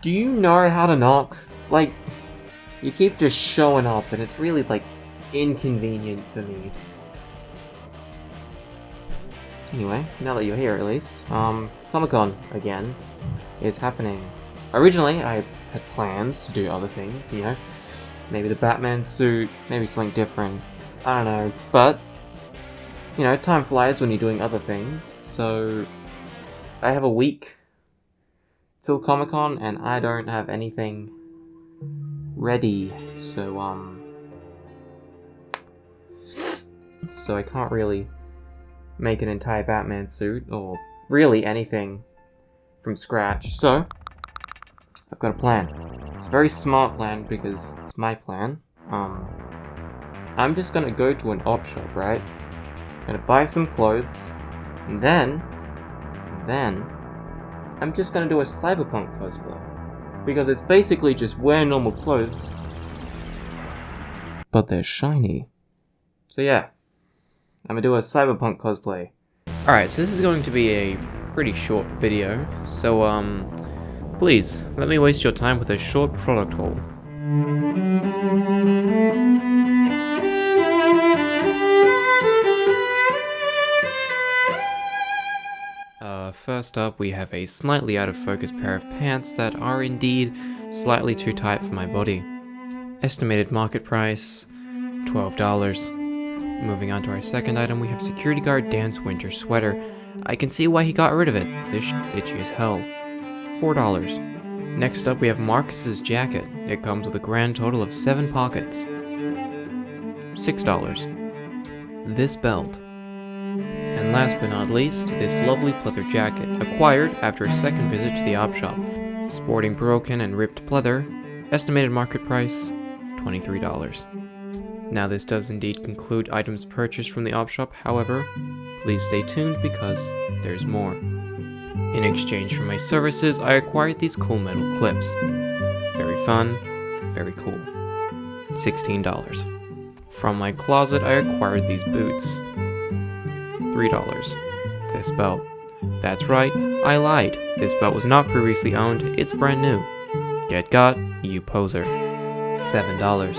Do you know how to knock? Like, you keep just showing up and it's really, like, inconvenient for me. Anyway, now that you're here at least, Comic-Con, again, is happening. Originally, I had plans to do other things, you know? Maybe the Batman suit, maybe something different. I don't know, but, you know, time flies when you're doing other things, so I have a week till Comic-Con and I don't have anything ready, so I can't really make an entire Batman suit, or really anything from scratch, so I've got a plan. It's a very smart plan because it's my plan. I'm just gonna go to an op shop, right? Gonna buy some clothes, and then I'm just gonna do a Cyberpunk cosplay. Because it's basically just wear normal clothes, but they're shiny. So yeah, I'm gonna do a Cyberpunk cosplay. Alright, so this is going to be a pretty short video, so please, let me waste your time with a short product haul. First up, we have a slightly out of focus pair of pants that are indeed slightly too tight for my body. Estimated market price, $12. Moving on to our second item, we have Security Guard Dan's winter sweater. I can see why he got rid of it. This shit's itchy as hell. $4. Next up, we have Marcus's jacket. It comes with a grand total of 7 pockets. $6. This belt. And last but not least, this lovely pleather jacket, acquired after a second visit to the op shop. Sporting broken and ripped pleather, estimated market price, $23. Now this does indeed conclude items purchased from the op shop, however, please stay tuned because there's more. In exchange for my services, I acquired these cool metal clips. Very fun, very cool. $16. From my closet, I acquired these boots. $3. This belt. That's right, I lied. This belt was not previously owned, it's brand new. Get got, you poser. $7.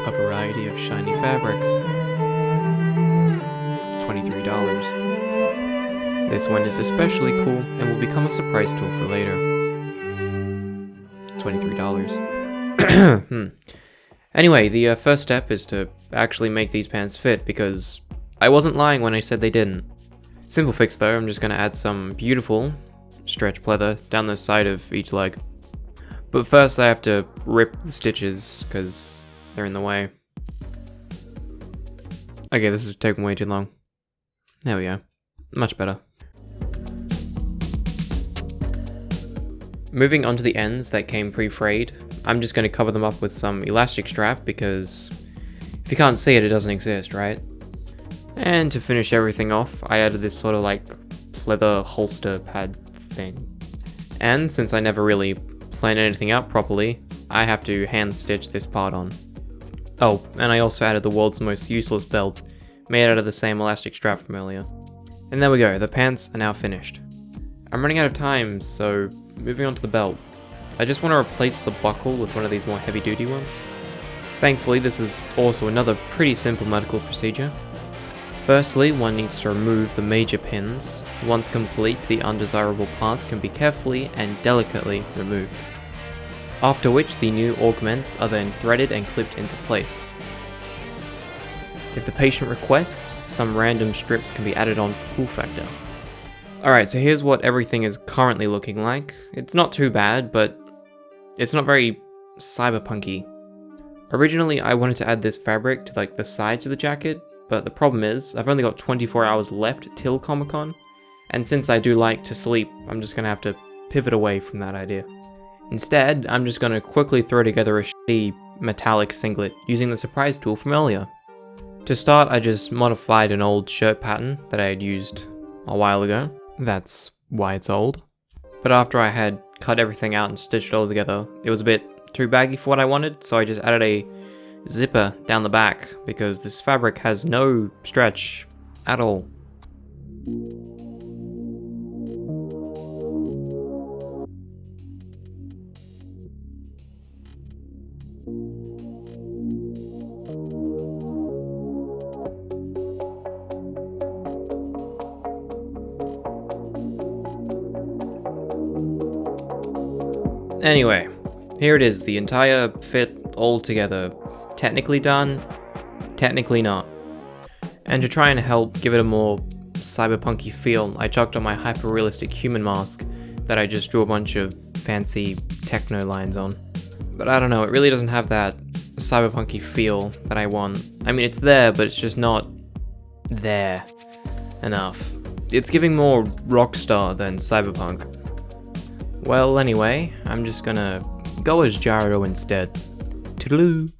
A variety of shiny fabrics. $23. This one is especially cool and will become a surprise tool for later. $23. Anyway, the first step is to actually make these pants fit, because I wasn't lying when I said they didn't. Simple fix though, I'm just gonna add some beautiful stretch pleather down the side of each leg. But first I have to rip the stitches, because they're in the way. Okay, this is taking way too long. There we go. Much better. Moving on to the ends that came pre-frayed, I'm just gonna cover them up with some elastic strap, because if you can't see it, it doesn't exist, right? And to finish everything off, I added this sort of like pleather holster pad thing. And since I never really planned anything out properly, I have to hand stitch this part on. Oh, and I also added the world's most useless belt, made out of the same elastic strap from earlier. And there we go, the pants are now finished. I'm running out of time, so moving on to the belt. I just want to replace the buckle with one of these more heavy duty ones. Thankfully, this is also another pretty simple medical procedure. Firstly, one needs to remove the major pins. Once complete, the undesirable parts can be carefully and delicately removed. After which, the new augments are then threaded and clipped into place. If the patient requests, some random strips can be added on for cool factor. Alright, so here's what everything is currently looking like. It's not too bad, but it's not very cyberpunky. Originally, I wanted to add this fabric to like the sides of the jacket, but the problem is, I've only got 24 hours left till Comic-Con, and since I do like to sleep, I'm just gonna have to pivot away from that idea. Instead, I'm just gonna quickly throw together a shitty metallic singlet using the surprise tool from earlier. To start, I just modified an old shirt pattern that I had used a while ago. That's why it's old. But after I had cut everything out and stitched it all together, it was a bit too baggy for what I wanted, so I just added a zipper down the back because this fabric has no stretch at all. Anyway, here it is, the entire fit all together. Technically done, technically not. And to try and help give it a more cyberpunky feel, I chucked on my hyper-realistic human mask that I just drew a bunch of fancy techno lines on. But I don't know, it really doesn't have that cyberpunky feel that I want. I mean, it's there, but it's just not there enough. It's giving more rockstar than cyberpunk. Well, anyway, I'm just gonna go as Gyro instead. Toodaloo!